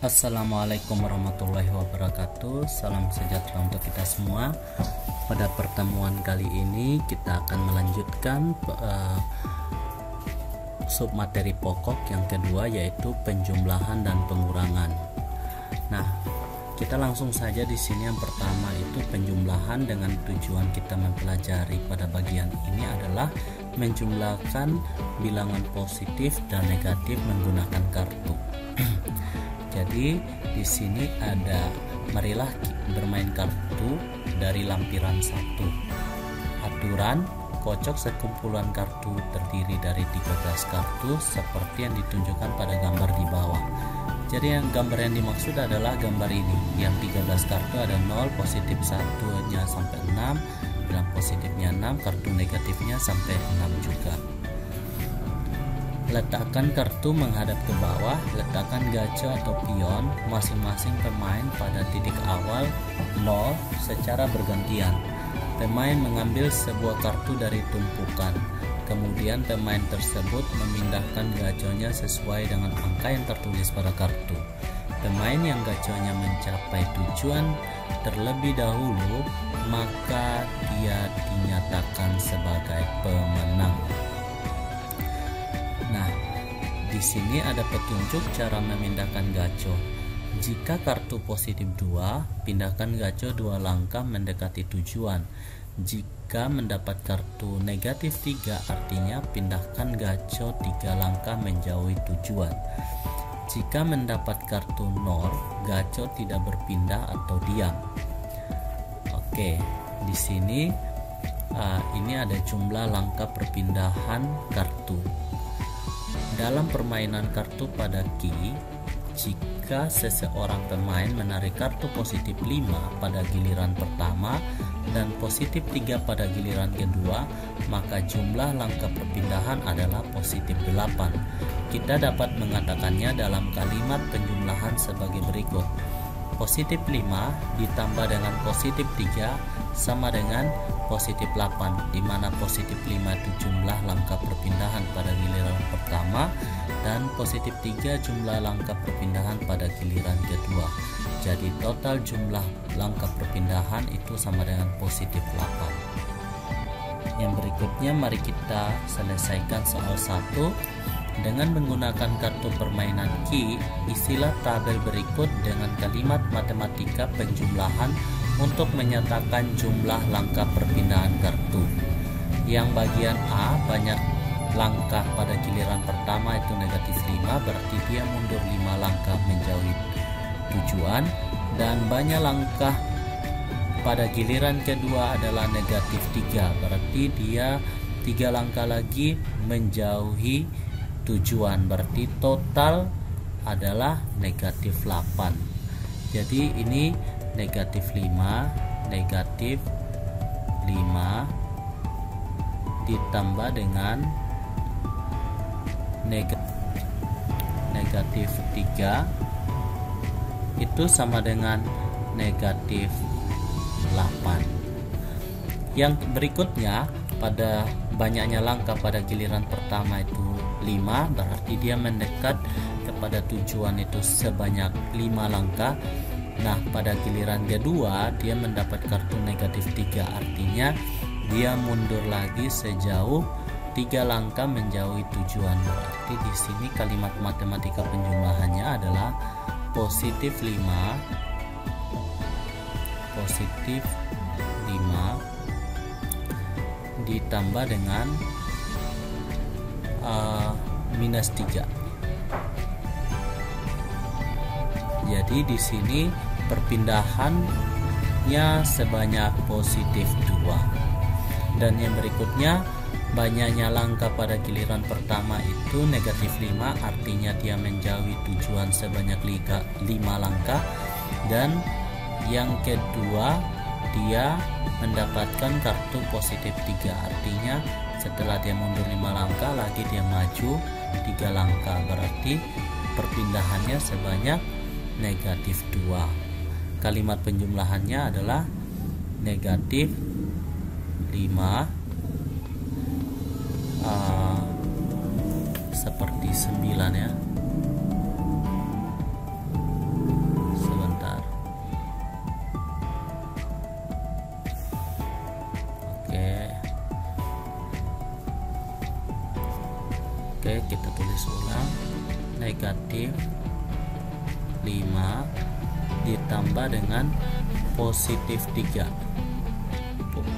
Assalamualaikum warahmatullahi wabarakatuh. Salam sejahtera untuk kita semua. Pada pertemuan kali ini kita akan melanjutkan submateri pokok yang kedua, yaitu penjumlahan dan pengurangan. Nah, kita langsung saja di sini. Yang pertama itu penjumlahan, dengan tujuan kita mempelajari pada bagian ini adalah menjumlahkan bilangan positif dan negatif menggunakan kartu. Jadi di sini ada, marilah bermain kartu dari lampiran 1. Aturan: kocok sekumpulan kartu terdiri dari 13 kartu seperti yang ditunjukkan pada gambar di bawah. Jadi gambar yang dimaksud adalah gambar ini. Yang 13 kartu ada 0, positif 1-nya sampai 6, bilang positifnya 6, kartu negatifnya sampai 6 juga. Letakkan kartu menghadap ke bawah. Letakkan gaco atau pion masing-masing pemain pada titik awal 0 secara bergantian. Pemain mengambil sebuah kartu dari tumpukan. Kemudian pemain tersebut memindahkan gaconya sesuai dengan angka yang tertulis pada kartu. Pemain yang gaconya mencapai tujuan terlebih dahulu, maka dia dinyatakan sebagai pemenang. Nah, di sini ada petunjuk cara memindahkan gaco. Jika kartu positif 2, pindahkan gaco 2 langkah mendekati tujuan. Jika mendapat kartu negatif 3, artinya pindahkan gaco 3 langkah menjauhi tujuan. Jika mendapat kartu 0, gaco tidak berpindah atau diam. Oke, di sini ini ada jumlah langkah perpindahan kartu. Dalam permainan kartu pada ki, jika seseorang pemain menarik kartu positif 5 pada giliran pertama dan positif 3 pada giliran kedua, maka jumlah langkah perpindahan adalah positif 8. Kita dapat mengatakannya dalam kalimat penjumlahan sebagai berikut. Positif 5 ditambah dengan positif 3 sama dengan positif 8, di mana positif 5 itu jumlah langkah perpindahan pada giliran pertama dan positif 3 jumlah langkah perpindahan pada giliran kedua. Jadi total jumlah langkah perpindahan itu sama dengan positif 8. Yang berikutnya mari kita selesaikan soal 1. Dengan menggunakan kartu permainan ki, isilah tabel berikut dengan kalimat matematika penjumlahan untuk menyatakan jumlah langkah perpindahan kartu. Yang bagian A, banyak langkah pada giliran pertama itu negatif 5, berarti dia mundur 5 langkah menjauhi tujuan. Dan banyak langkah pada giliran kedua adalah negatif 3, berarti dia 3 langkah lagi menjauhi tujuan, berarti total adalah negatif 8. Jadi ini negatif 5 ditambah dengan negatif 3 itu sama dengan negatif 8. Yang berikutnya, pada banyaknya langkah pada giliran pertama itu 5, berarti dia mendekat kepada tujuan itu sebanyak 5 langkah. Nah, pada giliran kedua dia mendapat kartu negatif 3, artinya dia mundur lagi sejauh 3 langkah menjauhi tujuan. Berarti di sini kalimat matematika penjumlahannya adalah positif 5 ditambah dengan minus 3. Jadi di sini perpindahannya sebanyak positif 2. Dan yang berikutnya, banyaknya langkah pada giliran pertama itu negatif 5, artinya dia menjauhi tujuan sebanyak 5 langkah. Dan yang kedua, dia mendapatkan kartu positif 3, artinya setelah dia mundur 5 langkah lagi dia maju 3 langkah, berarti perpindahannya sebanyak negatif 2. Kalimat penjumlahannya adalah negatif 5 seperti 9 ya, negatif 5 ditambah dengan positif 3.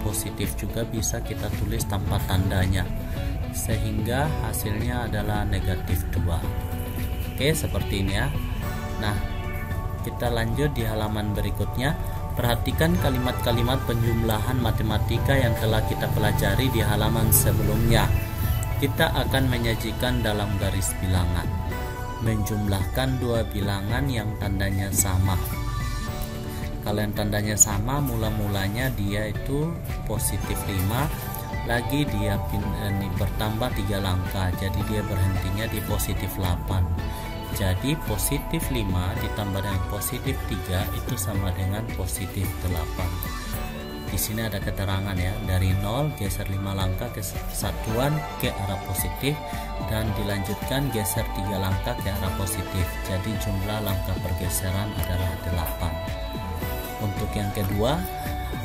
Positif juga bisa kita tulis tanpa tandanya, sehingga hasilnya adalah negatif 2. Oke, seperti ini ya. Nah, kita lanjut di halaman berikutnya. Perhatikan kalimat-kalimat penjumlahan matematika yang telah kita pelajari di halaman sebelumnya. Kita akan menyajikan dalam garis bilangan, menjumlahkan dua bilangan yang tandanya sama. Kalau yang tandanya sama, mula-mulanya dia itu positif 5, lagi dia bertambah 3 langkah, jadi dia berhentinya di positif 8. Jadi positif 5 ditambah dengan positif 3 itu sama dengan positif 8. Di sini ada keterangan ya, dari 0 geser 5 langkah ke satuan ke arah positif, dan dilanjutkan geser 3 langkah ke arah positif. Jadi jumlah langkah pergeseran adalah 8. Untuk yang kedua,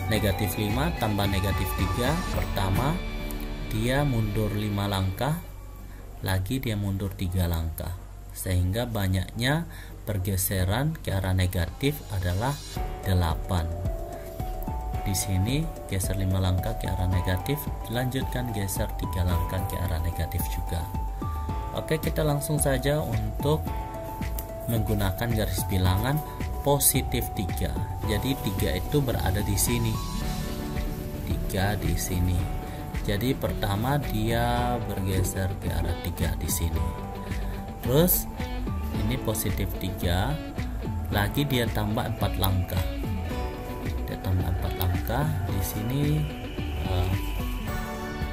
negatif 5 tambah negatif 3. Pertama, dia mundur 5 langkah, lagi dia mundur 3 langkah, sehingga banyaknya pergeseran ke arah negatif adalah 8. Di sini geser 5 langkah ke arah negatif, dilanjutkan geser 3 langkah ke arah negatif juga. Oke, kita langsung saja untuk menggunakan garis bilangan positif 3. Jadi 3 itu berada di sini. 3 di sini. Jadi pertama dia bergeser ke arah 3 di sini. Terus ini positif 3, lagi dia tambah 4 langkah. Dia tambah 4 langkah di sini.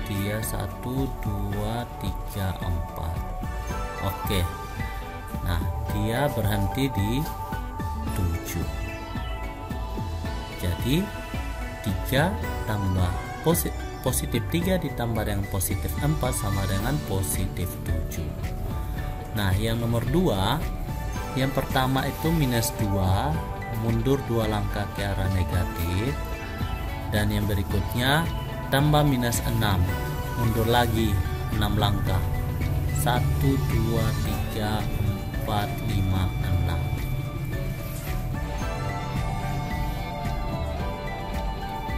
Dia 1 2 3 4. Oke. Nah, dia berhenti di 7. Jadi 3 tambah positif 3 ditambah dengan positif 4 sama dengan positif 7. Nah, yang nomor 2, yang pertama itu minus 2, mundur 2 langkah ke arah negatif, dan yang berikutnya tambah minus 6, mundur lagi 6 langkah. 1 2 3 4 5 6.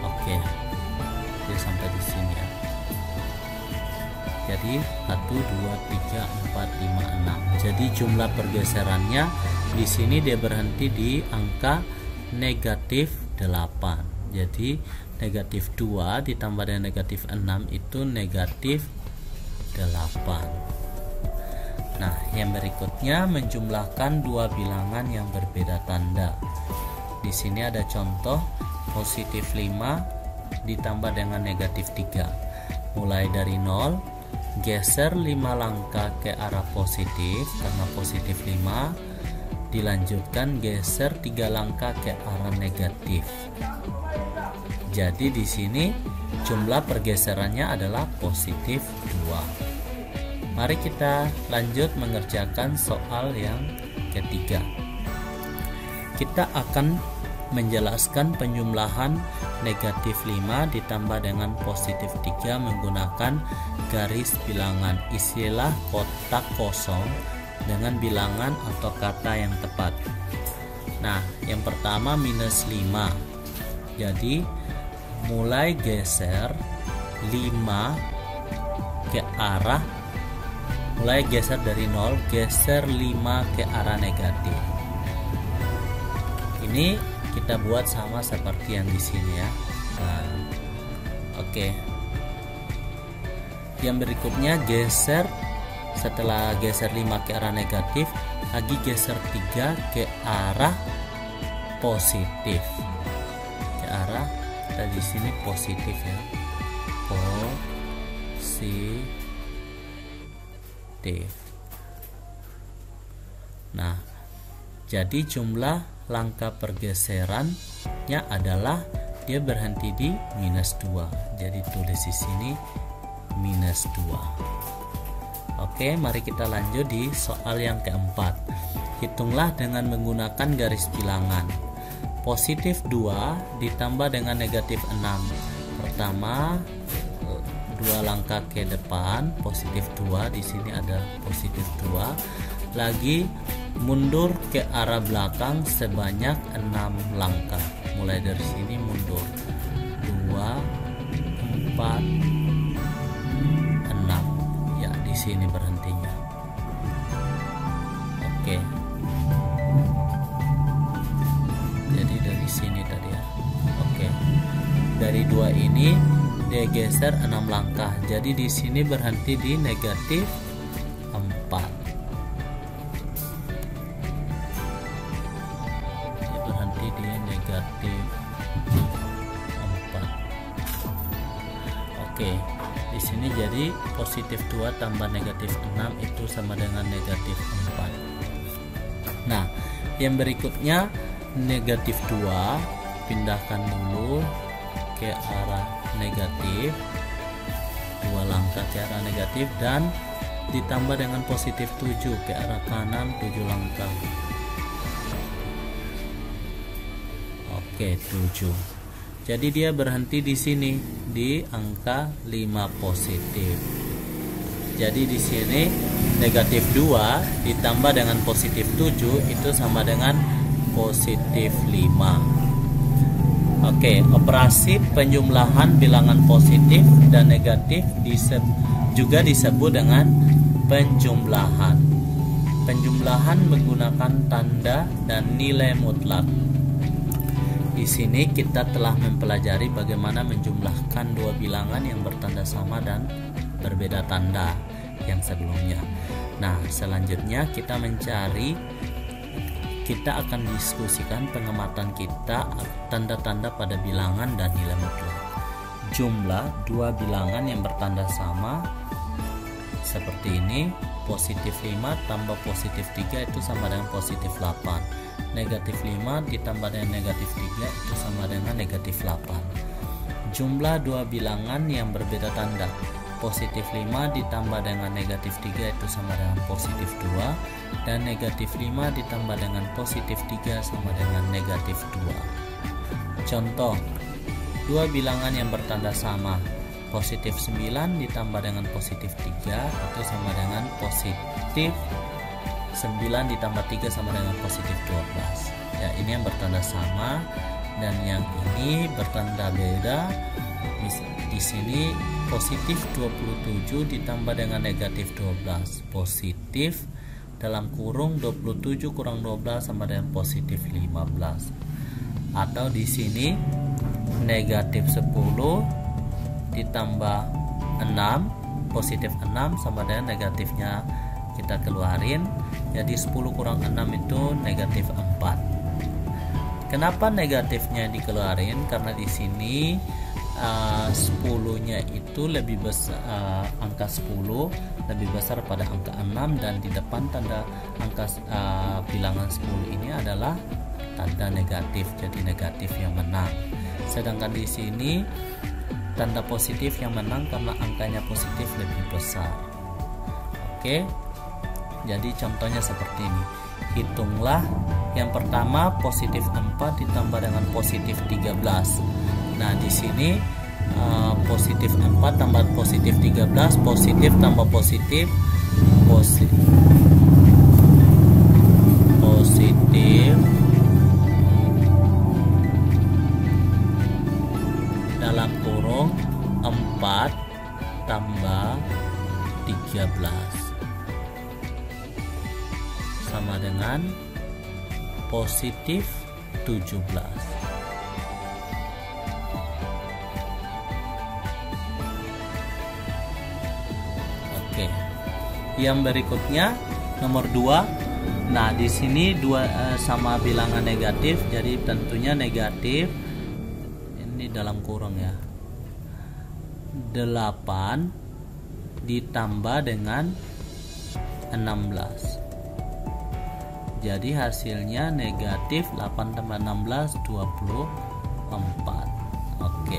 Oke, jadi sampai di sini ya. Jadi 1 2 3 4 5 6. Jadi jumlah pergeserannya di sini dia berhenti di angka negatif 8. Jadi negatif 2 ditambah dengan negatif 6 itu negatif 8. Nah, yang berikutnya menjumlahkan dua bilangan yang berbeda tanda. Di sini ada contoh positif 5 ditambah dengan negatif 3. Mulai dari 0, geser 5 langkah ke arah positif karena positif 5, dilanjutkan geser 3 langkah ke arah negatif. Jadi di sini jumlah pergeserannya adalah positif 2. Mari kita lanjut mengerjakan soal yang ketiga. Kita akan menjelaskan penjumlahan negatif 5 ditambah dengan positif 3 menggunakan garis bilangan. Isilah kotak kosong dengan bilangan atau kata yang tepat. Nah, yang pertama minus 5. Jadi mulai geser 5 ke arah, mulai geser dari 0, geser 5 ke arah negatif. Ini kita buat sama seperti yang di sini ya. Nah, oke. Yang berikutnya geser, setelah geser 5 ke arah negatif, lagi geser 3 ke arah positif. Ke arah, kita di sini positif ya. Positif. Nah, jadi jumlah langkah pergeserannya adalah dia berhenti di minus 2. Jadi tulis di sini minus 2. Oke, mari kita lanjut di soal yang keempat. Hitunglah dengan menggunakan garis bilangan. Positif 2 ditambah dengan negatif 6. Pertama 2 langkah ke depan, positif 2, di sini ada positif 2. lagi mundur ke arah belakang sebanyak 6 langkah. Mulai dari sini mundur 2, 4, 6. Ya, di sini berhentinya. Oke. Jadi dari sini tadi ya. Oke. Dari 2 ini dia geser 6 langkah. Jadi di sini berhenti di negatif 4. Negatif 4. Oke, di sini jadi positif 2 tambah negatif 6 itu sama dengan negatif 4. Nah, yang berikutnya negatif 2 pindahkan dulu ke arah negatif, 2 langkah ke arah negatif, dan ditambah dengan positif 7 ke arah kanan 7 langkah. Oke, 7. Jadi dia berhenti di sini di angka 5 positif. Jadi di sini negatif 2 ditambah dengan positif 7 itu sama dengan positif 5. Oke, operasi penjumlahan bilangan positif dan negatif juga disebut dengan penjumlahan. Penjumlahan menggunakan tanda dan nilai mutlak. Di sini kita telah mempelajari bagaimana menjumlahkan dua bilangan yang bertanda sama dan berbeda tanda yang sebelumnya. Nah, selanjutnya kita akan diskusikan pengamatan kita tanda-tanda pada bilangan dan nilai mutlak. Jumlah dua bilangan yang bertanda sama seperti ini, positif 5 tambah positif 3 itu sama dengan positif 8. Negatif 5 ditambah dengan negatif 3 itu sama dengan negatif 8. Jumlah dua bilangan yang berbeda tanda, positif 5 ditambah dengan negatif 3 itu sama dengan positif 2, dan negatif 5 ditambah dengan positif 3 sama dengan negatif 2. Contoh, dua bilangan yang bertanda sama, positif 9 ditambah dengan positif 3 itu sama dengan positif 9 ditambah 3 sama dengan positif 12. Ya, ini yang bertanda sama, dan yang ini bertanda beda. Di sini positif 27 ditambah dengan negatif 12. Positif dalam kurung 27 kurang 12 sama dengan positif 15. Atau di sini negatif 10 ditambah 6, positif 6 sama dengan negatifnya kita keluarin, jadi 10 kurang 6 itu negatif 4. Kenapa negatifnya dikeluarin? Karena di sini 10-nya itu lebih besar, angka 10 lebih besar pada angka 6, dan di depan tanda angka bilangan 10 ini adalah tanda negatif, jadi negatif yang menang. Sedangkan di sini tanda positif yang menang karena angkanya positif lebih besar. Oke. Jadi contohnya seperti ini. Hitunglah yang pertama positif 4 ditambah dengan positif 13. Nah, di sini positif 4 tambah positif 13, positif tambah positif dalam kurung 4 tambah 13 sama dengan positif 17. Oke. Yang berikutnya nomor 2. Nah, di sini 2 sama bilangan negatif, jadi tentunya negatif ini dalam kurung ya. 8 ditambah dengan 16. Jadi hasilnya negatif 8 tambah 16 24. Oke.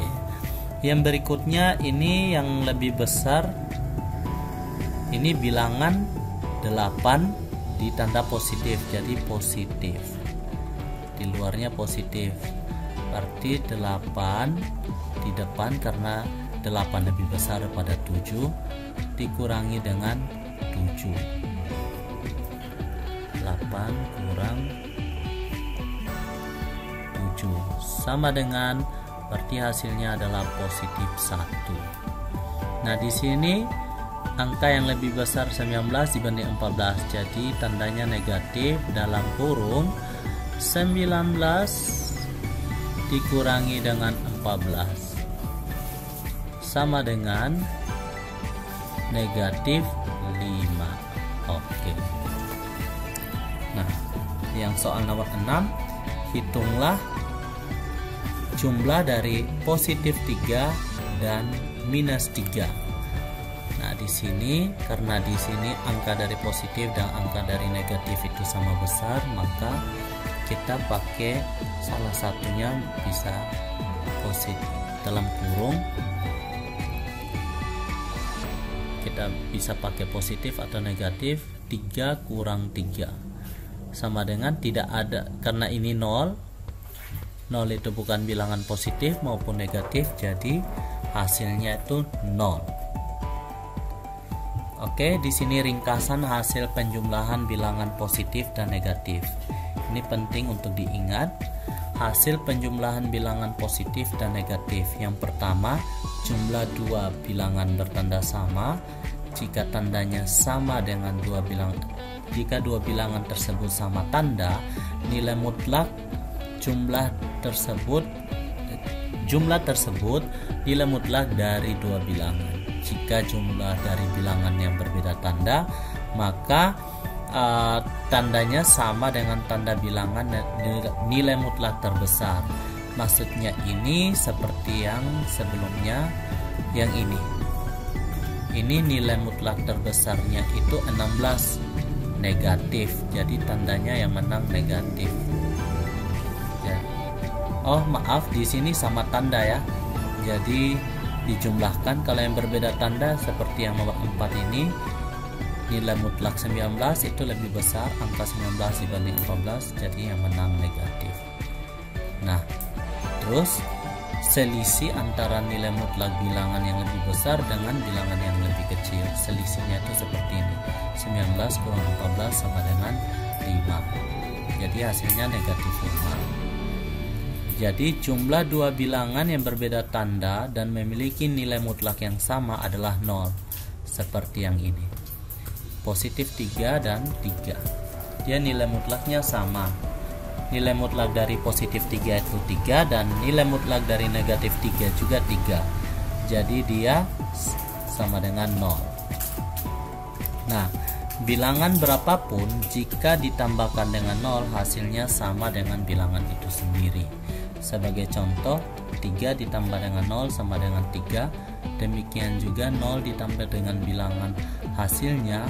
Yang berikutnya ini yang lebih besar. Ini bilangan 8 ditanda positif, jadi positif. Di luarnya positif. Berarti 8 di depan karena 8 lebih besar pada 7 dikurangi dengan 7. 8 kurang 7 sama dengan, berarti hasilnya adalah positif 1. Nah, di sini angka yang lebih besar 19 dibanding 14, jadi tandanya negatif. Dalam kurung 19 dikurangi dengan 14 sama dengan negatif 5. Oke. Nah, yang soal nomor 6, hitunglah jumlah dari positif 3 dan minus 3. Nah, di sini karena di sini angka dari positif dan angka dari negatif itu sama besar, maka kita pakai salah satunya bisa positif. Dalam kurung kita bisa pakai positif atau negatif. 3 kurang 3 sama dengan tidak ada, karena ini 0 itu bukan bilangan positif maupun negatif, jadi hasilnya itu 0. Oke, di sini ringkasan hasil penjumlahan bilangan positif dan negatif. Ini penting untuk diingat. Hasil penjumlahan bilangan positif dan negatif. Yang pertama, jumlah dua bilangan bertanda sama. Jika tandanya sama dengan jika dua bilangan tersebut sama tanda, nilai mutlak jumlah tersebut nilai mutlak dari dua bilangan. Jika jumlah dari bilangan yang berbeda tanda, maka tandanya sama dengan tanda bilangan nilai mutlak terbesar. Maksudnya ini seperti yang sebelumnya, yang ini nilai mutlak terbesarnya itu 16 negatif, jadi tandanya yang menang negatif. Ya. Oh maaf, di sini sama tanda ya, jadi dijumlahkan. Kalau yang berbeda tanda seperti yang nomor 4 ini, nilai mutlak 19 itu lebih besar, angka 19 dibanding 14, jadi yang menang negatif. Nah, terus selisih antara nilai mutlak bilangan yang lebih besar dengan bilangan yang lebih kecil, selisihnya itu seperti ini, 19 kurang 14 sama dengan 5, jadi hasilnya negatif 5. Jadi jumlah dua bilangan yang berbeda tanda dan memiliki nilai mutlak yang sama adalah 0, seperti yang ini, positif 3 dan 3. Dia nilai mutlaknya sama. Nilai mutlak dari positif 3 itu 3 dan nilai mutlak dari negatif 3 juga 3. Jadi dia sama dengan 0. Nah, bilangan berapapun jika ditambahkan dengan 0 hasilnya sama dengan bilangan itu sendiri. Sebagai contoh, 3 ditambah dengan 0 sama dengan 3. Demikian juga 0 ditambah dengan bilangan hasilnya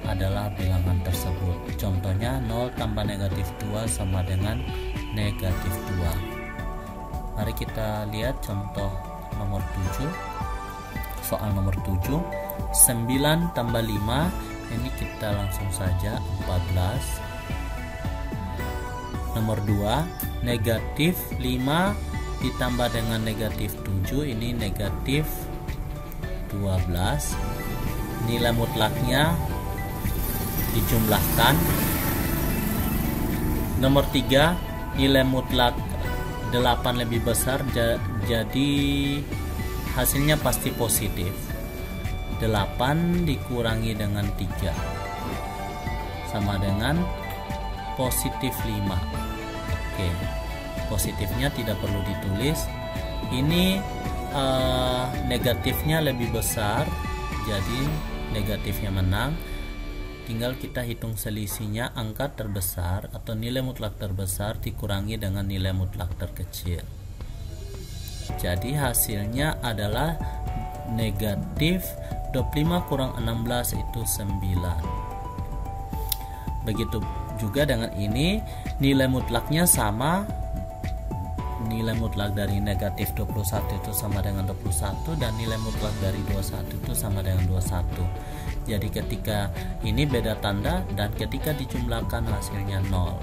adalah bilangan tersebut. Contohnya 0 tambah negatif 2 sama dengan negatif 2. Mari kita lihat contoh nomor 7. Soal nomor 7, 9 tambah 5, ini kita langsung saja 14. Nomor 2, negatif 5 ditambah dengan negatif 7, ini negatif 12. Nilai mutlaknya dijumlahkan. Nomor 3, nilai mutlak 8 lebih besar, jadi hasilnya pasti positif. 8 dikurangi dengan 3 sama dengan positif 5. Oke, positifnya tidak perlu ditulis. Ini negatifnya lebih besar, jadi negatifnya menang. Tinggal kita hitung selisihnya, angka terbesar atau nilai mutlak terbesar dikurangi dengan nilai mutlak terkecil. Jadi hasilnya adalah negatif 25 kurang 16 itu 9. Begitu juga dengan ini, nilai mutlaknya sama. Nilai mutlak dari negatif 21 itu sama dengan 21 dan nilai mutlak dari 21 itu sama dengan 21. Jadi ketika ini beda tanda dan ketika dijumlahkan hasilnya 0,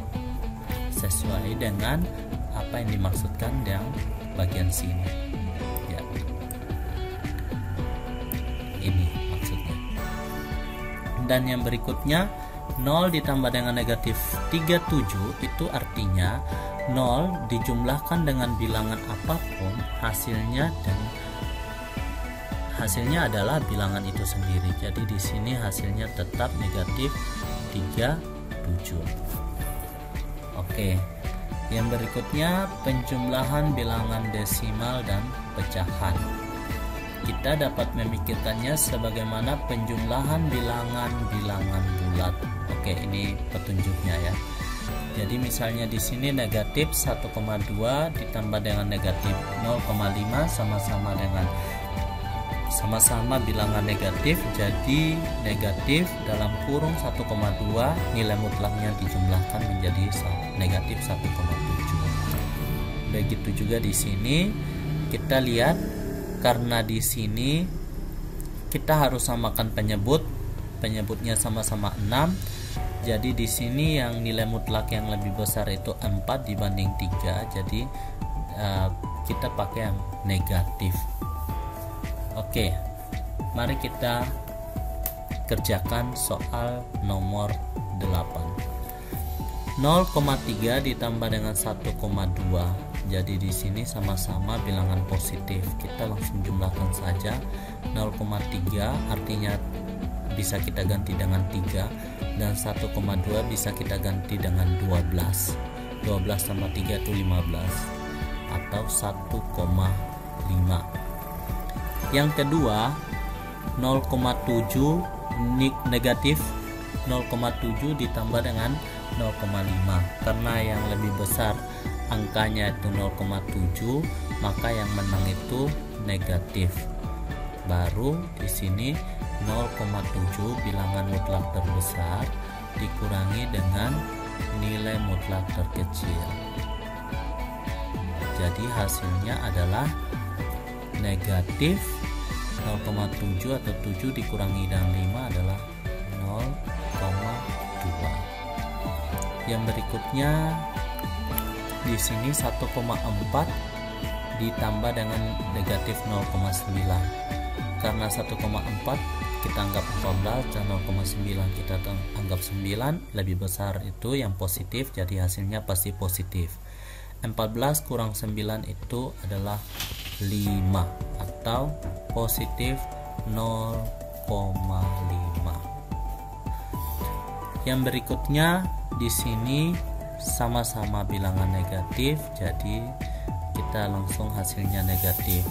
sesuai dengan apa yang dimaksudkan yang bagian sini ya. Ini maksudnya. Dan yang berikutnya, 0 ditambah dengan negatif 37 itu artinya 0 dijumlahkan dengan bilangan apapun hasilnya adalah bilangan itu sendiri. Jadi di sini hasilnya tetap negatif 37. Oke. Yang berikutnya penjumlahan bilangan desimal dan pecahan. Kita dapat memikirkannya sebagaimana penjumlahan bilangan-bilangan bulat. Oke, ini petunjuknya ya. Jadi misalnya di sini negatif 1,2 ditambah dengan negatif 0,5 sama-sama bilangan negatif, jadi negatif dalam kurung 1,2 nilai mutlaknya dijumlahkan menjadi negatif 1,7. Begitu juga di sini kita lihat, karena di sini kita harus samakan penyebutnya sama-sama 6. Jadi di sini yang nilai mutlak yang lebih besar itu 4 dibanding 3. Jadi kita pakai yang negatif. Oke, mari kita kerjakan soal nomor 8. 0,3 ditambah dengan 1,2. Jadi di sini sama-sama bilangan positif. Kita langsung jumlahkan saja. 0,3 artinya bisa kita ganti dengan 3, dan 1,2 bisa kita ganti dengan 12. 12 tambah 3 itu 15 atau 1,5. Yang kedua 0,7 negatif 0,7 ditambah dengan 0,5. Karena yang lebih besar angkanya itu 0,7, maka yang menang itu negatif. Baru di sini 0,7 bilangan mutlak terbesar dikurangi dengan nilai mutlak terkecil. Jadi hasilnya adalah negatif 0,7 atau 7 dikurangi dengan 5 adalah 0,2. Yang berikutnya di sini 1,4 ditambah dengan negatif 0,9. Karena 1,4 kita anggap 14 dan 0,9 kita anggap 9, lebih besar itu yang positif, jadi hasilnya pasti positif. 14 kurang 9 itu adalah 5 atau positif 0,5. Yang berikutnya di sini sama-sama bilangan negatif, jadi kita langsung hasilnya negatif.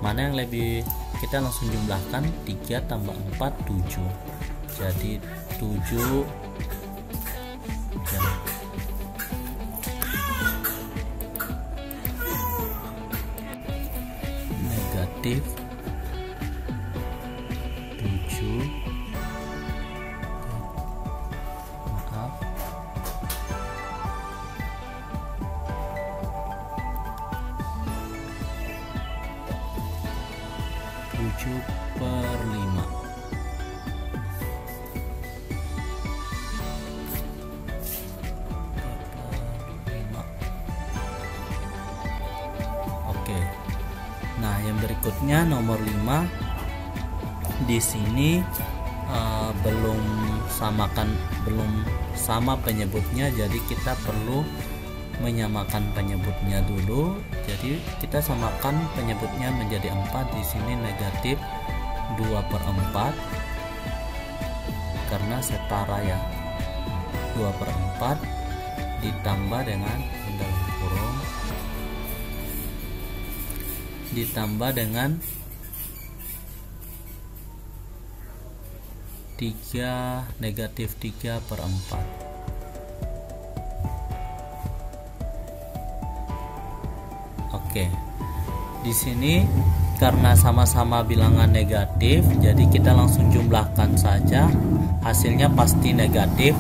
Mana yang lebih, kita langsung jumlahkan 3 tambah 4 7. Jadi 7 ya. Negatif 7 maaf 7/5. Oke. Nah, yang berikutnya nomor 5. Di sini belum sama penyebutnya, jadi kita perlu menyamakan penyebutnya dulu. Jadi kita samakan penyebutnya menjadi 4. Di sini negatif 2/4 karena setara ya. 2/4 ditambah dengan dalam kurung ditambah dengan 3 negatif 3/4. Oke. Di sini karena sama-sama bilangan negatif, jadi kita langsung jumlahkan saja. Hasilnya pasti negatif.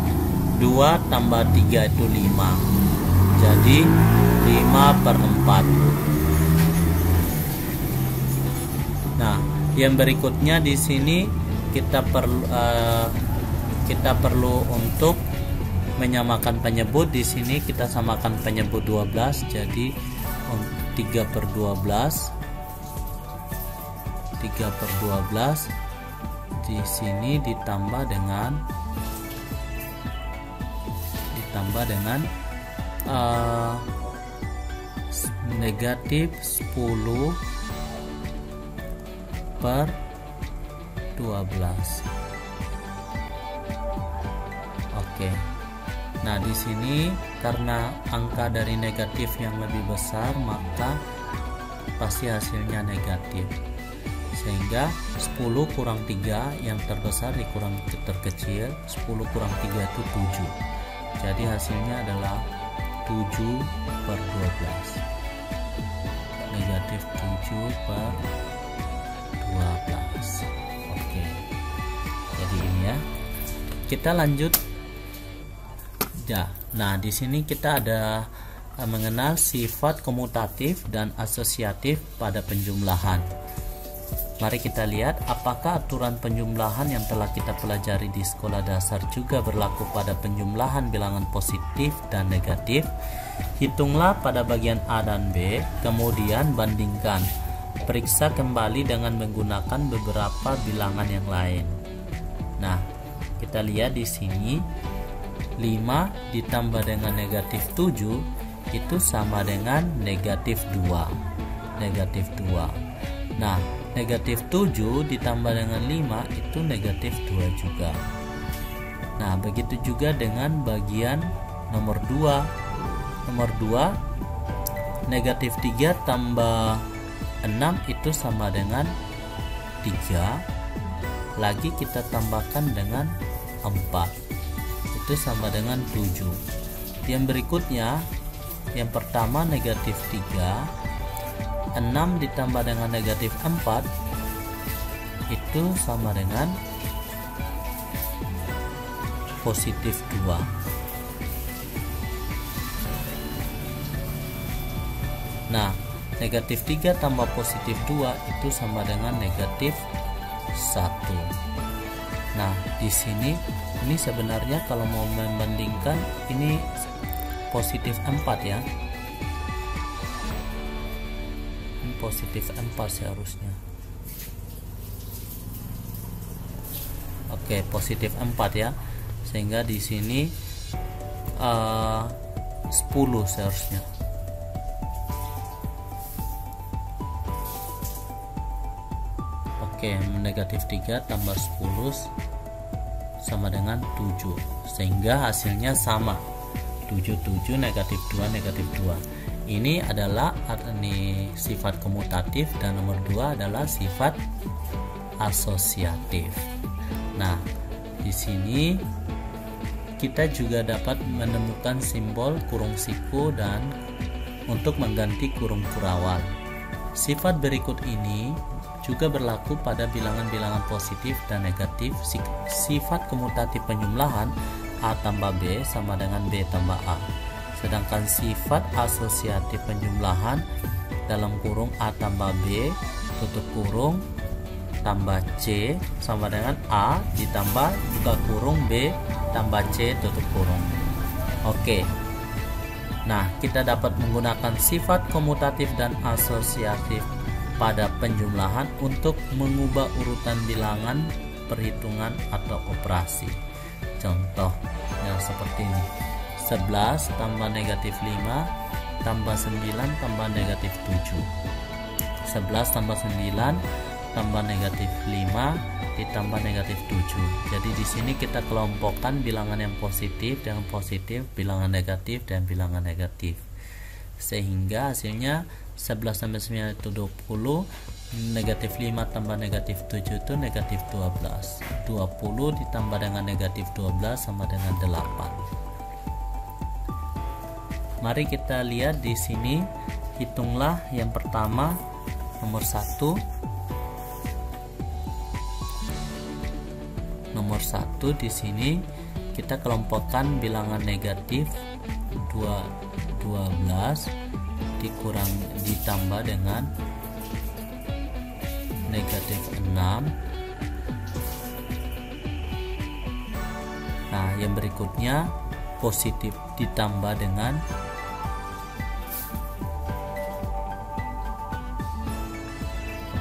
2 tambah 3 itu 5. Jadi 5/4. Nah, yang berikutnya di sini kita perlu untuk menyamakan penyebut. Di sini kita samakan penyebut 12, jadi 3/12 di sini ditambah dengan ditambah dengan negatif 10 per 12. Oke. Nah, di sini karena angka dari negatif yang lebih besar, maka pasti hasilnya negatif. Sehingga 10 kurang 3 yang terbesar dikurang terkecil, 10 kurang 3 itu 7. Jadi hasilnya adalah 7 per 12. Negatif 7 per 12. Oke. Jadi ini ya. Kita lanjut. Ya. Nah, di sini kita ada mengenal sifat komutatif dan asosiatif pada penjumlahan. Mari kita lihat apakah aturan penjumlahan yang telah kita pelajari di sekolah dasar juga berlaku pada penjumlahan bilangan positif dan negatif. Hitunglah pada bagian A dan B, kemudian bandingkan. Periksa kembali dengan menggunakan beberapa bilangan yang lain. Nah, kita lihat di sini 5 ditambah dengan negatif 7 itu sama dengan negatif 2. Negatif 2. Nah, negatif 7 ditambah dengan 5 itu negatif 2 juga. Nah, begitu juga dengan bagian nomor 2. Nomor 2, negatif 3 tambah 6 itu sama dengan 3. Lagi kita tambahkan dengan 4. Itu sama dengan 7. Yang berikutnya, yang pertama negatif 3, 6 ditambah dengan negatif 4 itu sama dengan positif 2. Nah, negatif 3 tambah positif 2 itu sama dengan negatif 1. Nah, di sini ini sebenarnya kalau mau membandingkan ini positif 4 ya. Ini positif 4 seharusnya. Oke, positif 4 ya. Sehingga di sini 10 seharusnya. Oke, negatif 3 tambah 10 sama dengan 7, sehingga hasilnya sama 77 negatif 2 negatif 2. Ini adalah sifat komutatif dan nomor 2 adalah sifat asosiatif. Nah, di sini kita juga dapat menemukan simbol kurung siku dan untuk mengganti kurung kurawal. Sifat berikut ini juga berlaku pada bilangan-bilangan positif dan negatif. Sifat komutatif penjumlahan A tambah B sama dengan B tambah A. Sedangkan sifat asosiatif penjumlahan dalam kurung A tambah B tutup kurung tambah C sama dengan A ditambah buka kurung B tambah C tutup kurung. Oke. Nah, kita dapat menggunakan sifat komutatif dan asosiatif pada penjumlahan untuk mengubah urutan bilangan, perhitungan atau operasi. Contoh yang seperti ini. 11 tambah negatif 5 tambah 9 tambah negatif 7. 11 tambah 9 tambah negatif 5 ditambah negatif 7. Jadi di sini kita kelompokkan bilangan yang positif dengan positif, bilangan negatif dan bilangan negatif. Sehingga hasilnya 11 tambah 9 itu 20, negatif 5 tambah negatif 7 itu negatif 12. 20 ditambah dengan negatif 12 sama dengan 8. Mari kita lihat di sini, hitunglah yang pertama nomor 1. Nomor 1 di sini kita kelompokkan bilangan negatif 12 ditambah dengan negatif 6. Nah, yang berikutnya positif ditambah dengan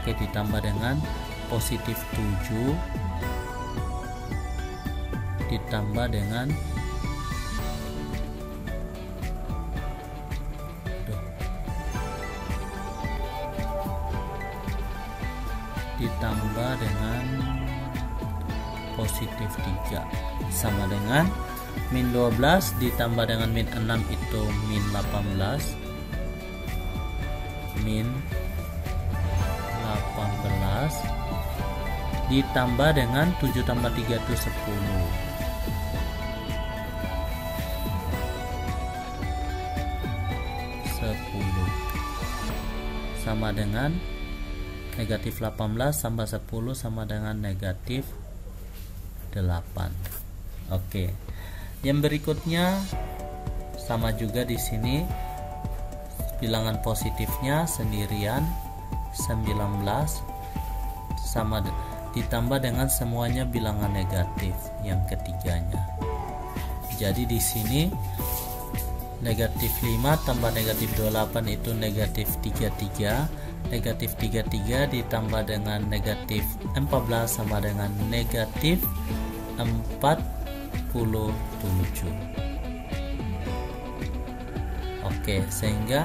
ditambah dengan positif 7 ditambah dengan ditambah dengan positif 3 sama dengan min 12 ditambah dengan min 6 itu min 18, min 18 ditambah dengan 7 tambah 3 itu 10 sama dengan negatif 18 tambah 10 sama dengan negatif 8. Oke. Yang berikutnya sama juga di sini bilangan positifnya sendirian 19 sama ditambah dengan semuanya bilangan negatif yang ketiganya. Jadi di sini negatif 5 tambah negatif 28 itu negatif 33, negatif 33 ditambah dengan negatif 14 sama dengan negatif 47. Oke, sehingga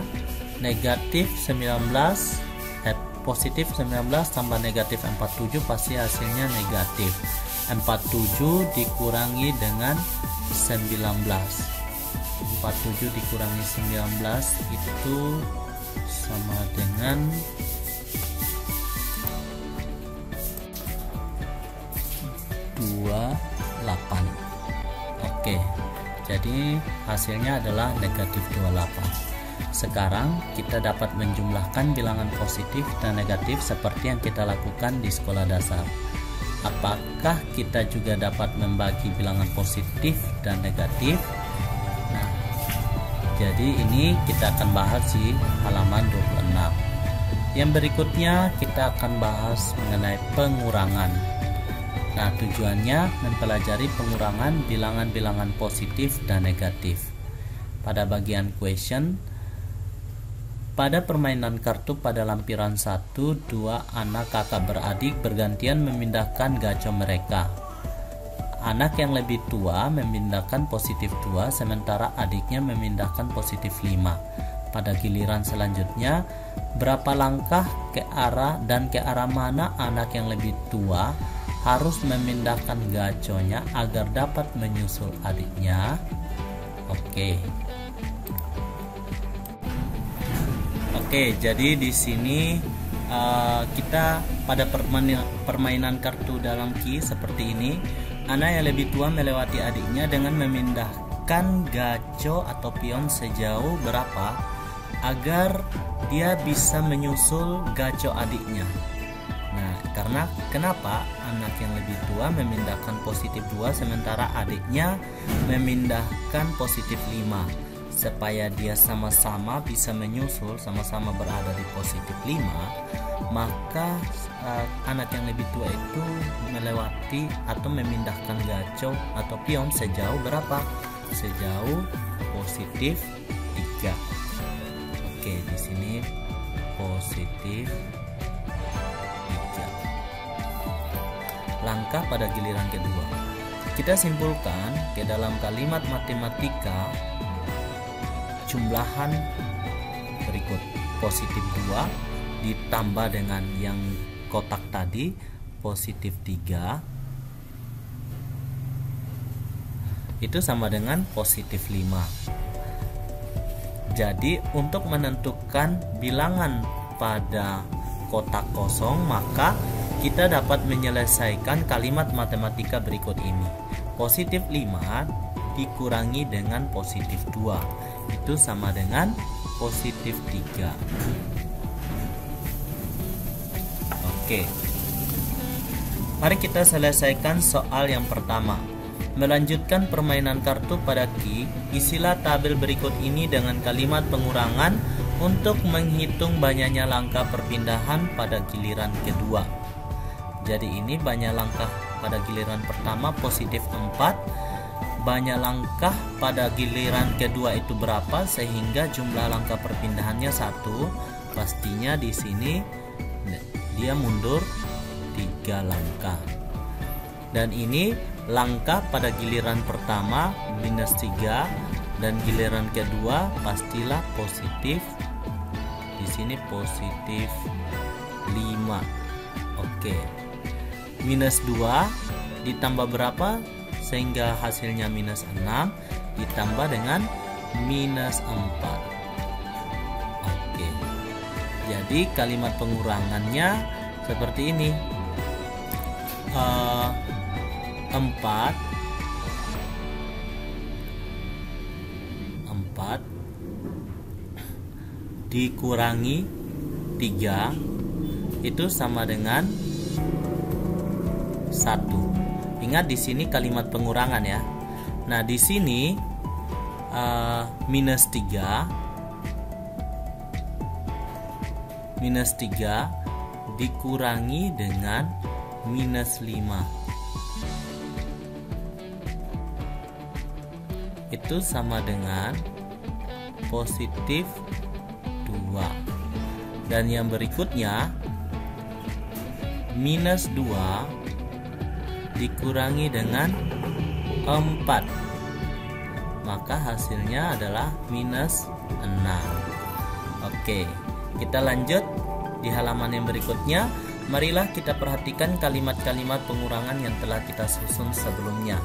negatif 19 positif 19 tambah negatif 47 pasti hasilnya negatif. 47 dikurangi dengan 19, 47 dikurangi 19 itu sama dengan 28. Oke, jadi hasilnya adalah negatif 28. Sekarang kita dapat menjumlahkan bilangan positif dan negatif seperti yang kita lakukan di sekolah dasar. Apakah kita juga dapat membagi bilangan positif dan negatif? Nah, jadi ini kita akan bahas di halaman 26. Yang berikutnya kita akan bahas mengenai pengurangan. Nah, tujuannya mempelajari pengurangan bilangan-bilangan positif dan negatif. Pada bagian question, pada permainan kartu pada lampiran 1, 2 anak kakak beradik bergantian memindahkan gaco mereka. Anak yang lebih tua memindahkan positif 2, sementara adiknya memindahkan positif 5. Pada giliran selanjutnya, berapa langkah ke arah dan ke arah mana anak yang lebih tua harus memindahkan gaconya agar dapat menyusul adiknya? Oke, jadi di sini kita pada permainan kartu dalam key seperti ini, anak yang lebih tua melewati adiknya dengan memindahkan gaco atau pion sejauh berapa agar dia bisa menyusul gaco adiknya. Nah, karena kenapa anak yang lebih tua memindahkan positif 2 sementara adiknya memindahkan positif 5? Supaya dia sama-sama bisa menyusul, sama-sama berada di positif 5, maka anak yang lebih tua itu melewati atau memindahkan gaco atau pion sejauh berapa? Sejauh positif 3. Oke, di sini positif 3. Langkah pada giliran kedua. Kita simpulkan ke dalam kalimat matematika jumlahan berikut: positif 2 ditambah dengan yang kotak tadi positif 3 itu sama dengan positif 5. Jadi untuk menentukan bilangan pada kotak kosong, maka kita dapat menyelesaikan kalimat matematika berikut ini. Positif 5 dikurangi dengan positif 2 itu sama dengan positif 3. Oke. Mari kita selesaikan soal yang pertama. Melanjutkan permainan kartu pada key, isilah tabel berikut ini dengan kalimat pengurangan untuk menghitung banyaknya langkah perpindahan pada giliran kedua. Jadi ini banyak langkah pada giliran pertama positif 4. Banyak langkah pada giliran kedua itu berapa sehingga jumlah langkah perpindahannya 1. Pastinya di sini dia mundur 3 langkah. Dan ini langkah pada giliran pertama minus 3 dan giliran kedua pastilah positif. Di sini positif 5. Oke. Minus 2 ditambah berapa sehingga hasilnya minus 6, ditambah dengan minus 4. Oke. Jadi kalimat pengurangannya seperti ini. 4 dikurangi 3 itu sama dengan 1. Ingat di sini kalimat pengurangan ya. Nah, di sini minus 3 dikurangi dengan minus 5 itu sama dengan positif 2. Dan yang berikutnya minus 2 dikurangi dengan 4, maka hasilnya adalah minus 6. Oke, kita lanjut di halaman yang berikutnya. Marilah kita perhatikan kalimat-kalimat pengurangan yang telah kita susun sebelumnya.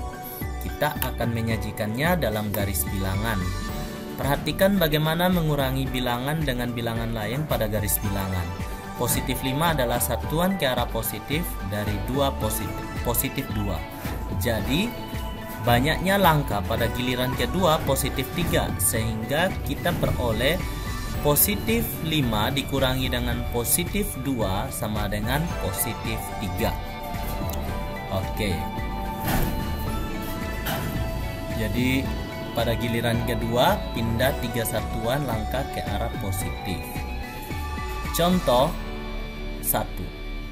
Kita akan menyajikannya dalam garis bilangan. Perhatikan bagaimana mengurangi bilangan dengan bilangan lain pada garis bilangan. Positif 5 adalah satuan ke arah positif dari 2 positif 2. Jadi banyaknya langkah pada giliran kedua positif 3, sehingga kita peroleh positif 5 dikurangi dengan positif 2 sama dengan positif 3. Oke. Jadi pada giliran kedua pindah 3 satuan langkah ke arah positif. Contoh 1.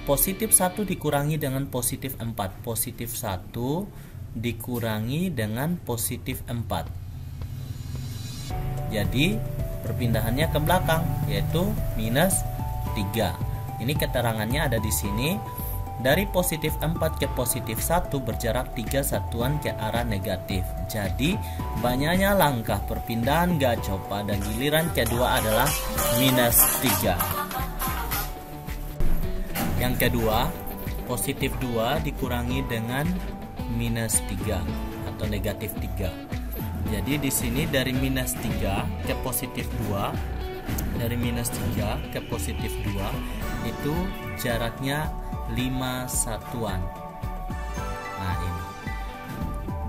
Positif 1 dikurangi dengan positif 4. Positif 1 dikurangi dengan positif 4. Jadi perpindahannya ke belakang, yaitu minus 3. Ini keterangannya ada di sini. Dari positif 4 ke positif 1 berjarak 3 satuan ke arah negatif. Jadi banyaknya langkah perpindahan gacor pada giliran kedua adalah minus 3. Yang kedua, positif 2 dikurangi dengan minus 3 atau negatif 3. Jadi di sini dari minus 3 ke positif 2, dari minus 3 ke positif 2 itu jaraknya 5 satuan. Nah, ini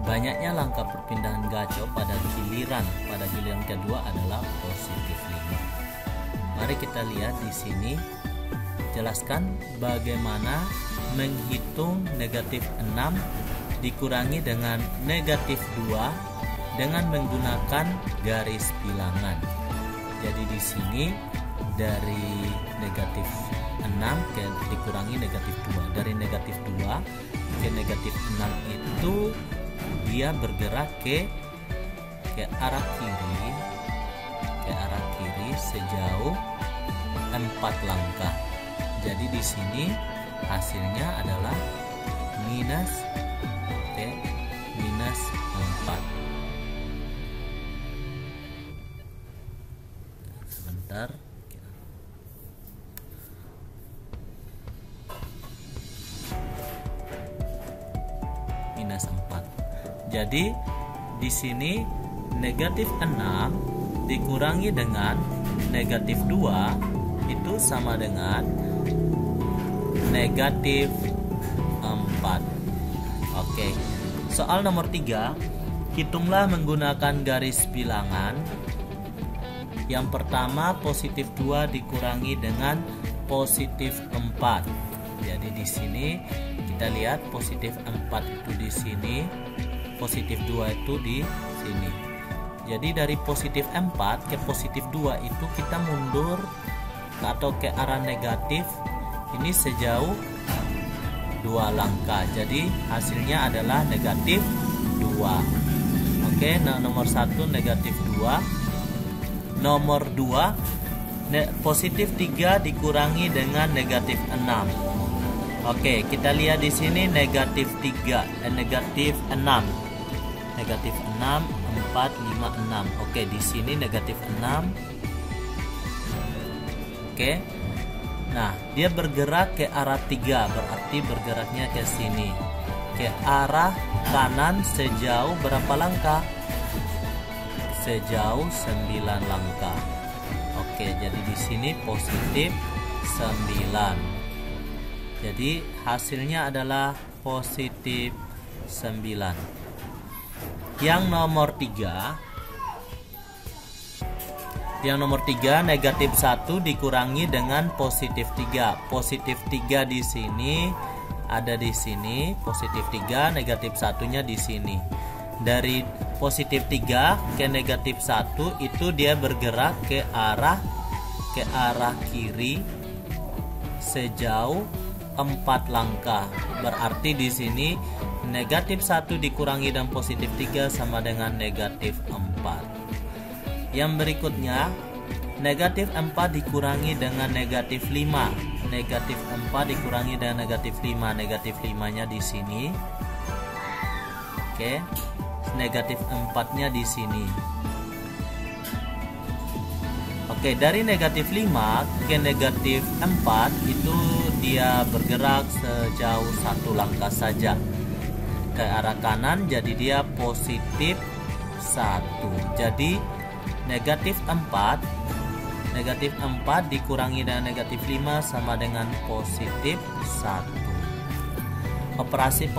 banyaknya langkah perpindahan gacor pada giliran kedua adalah positif 5. Mari kita lihat di sini, jelaskan bagaimana menghitung negatif 6 dikurangi dengan negatif 2 dengan menggunakan garis bilangan. Jadi di sini dari negatif 6 dikurangi negatif 2. Dari negatif 2 ke negatif 6 itu dia bergerak ke arah kiri sejauh 4 langkah. Jadi di sini hasilnya adalah minus 4. Sebentar. Minus 4. Jadi di sini negatif 6 dikurangi dengan negatif 2 itu sama dengan negatif 4. Oke. Soal nomor 3, hitunglah menggunakan garis bilangan. Yang pertama positif 2 dikurangi dengan positif 4. Jadi di sini kita lihat positif 4 itu di sini, positif 2 itu di sini. Jadi dari positif 4 ke positif 2 itu kita mundur atau ke arah negatif ini sejauh 2 langkah. Jadi hasilnya adalah negatif 2. Oke, nah nomor 1 negatif 2. Nomor 2 positif 3 dikurangi dengan negatif 6. Oke, kita lihat di sini negatif 3 negatif 6. Negatif 6 4 5 6. Oke, di sini negatif 6. Oke. Nah, dia bergerak ke arah 3, berarti bergeraknya ke sini. Ke arah kanan sejauh berapa langkah? Sejauh 9 langkah. Oke, jadi di sini positif 9. Jadi hasilnya adalah positif 9. Yang nomor 3, negatif 1 dikurangi dengan positif 3. Positif 3 di sini ada di sini, positif 3, negatif 1-nya di sini. Dari positif 3 ke negatif 1 itu dia bergerak ke arah kiri sejauh 4 langkah. Berarti di sini negatif 1 dikurangi dan positif 3 sama dengan negatif 4. Yang berikutnya, negatif 4 dikurangi dengan negatif 5. Negatif 4 dikurangi dengan negatif 5. Negatif 5-nya di sini. Oke. Negatif 4-nya di sini. Oke, dari negatif 5 ke negatif 4 itu dia bergerak sejauh 1 langkah saja ke arah kanan, jadi dia positif 1. Jadi negatif 4 dikurangi dengan negatif 5 sama dengan positif 1. Operasi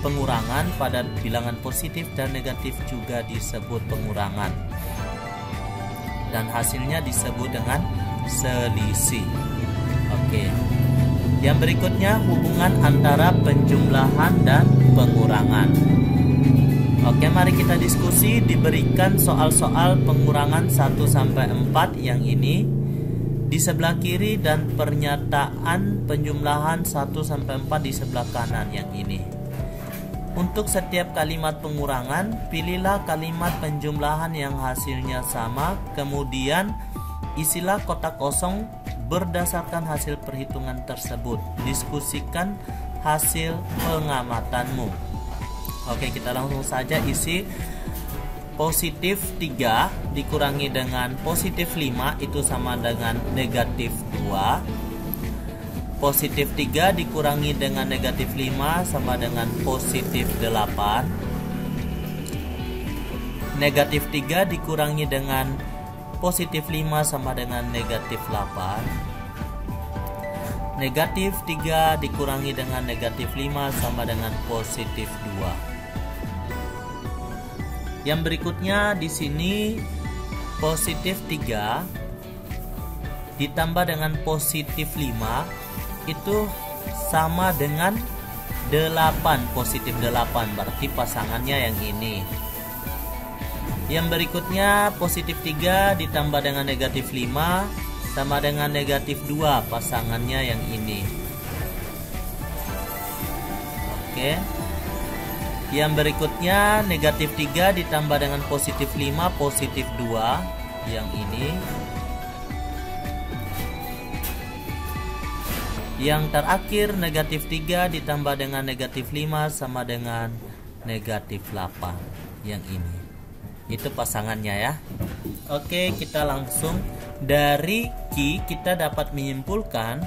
pengurangan pada bilangan positif dan negatif juga disebut pengurangan, dan hasilnya disebut dengan selisih. Oke. Yang berikutnya, hubungan antara penjumlahan dan pengurangan. Oke, mari kita diskusi. Diberikan soal-soal pengurangan 1-4 yang ini di sebelah kiri dan pernyataan penjumlahan 1-4 di sebelah kanan yang ini. Untuk setiap kalimat pengurangan, pilihlah kalimat penjumlahan yang hasilnya sama, kemudian isilah kotak kosong berdasarkan hasil perhitungan tersebut. Diskusikan hasil pengamatanmu. Oke, kita langsung saja isi. Positif 3 dikurangi dengan positif 5 itu sama dengan negatif 2. Positif 3 dikurangi dengan negatif 5 sama dengan positif 8. Negatif 3 dikurangi dengan positif 5 sama dengan negatif 8. Negatif 3 dikurangi dengan negatif 5 sama dengan positif 2. Yang berikutnya di sini positif 3 ditambah dengan positif 5 itu sama dengan 8, positif 8, berarti pasangannya yang ini. Yang berikutnya positif 3 ditambah dengan negatif 5 sama dengan negatif 2, pasangannya yang ini. Oke. Yang berikutnya negatif 3 ditambah dengan positif 5, positif 2 yang ini. Yang terakhir negatif 3 ditambah dengan negatif 5 sama dengan negatif 8 yang ini. Itu pasangannya ya. Oke, kita langsung dari Q kita dapat menyimpulkan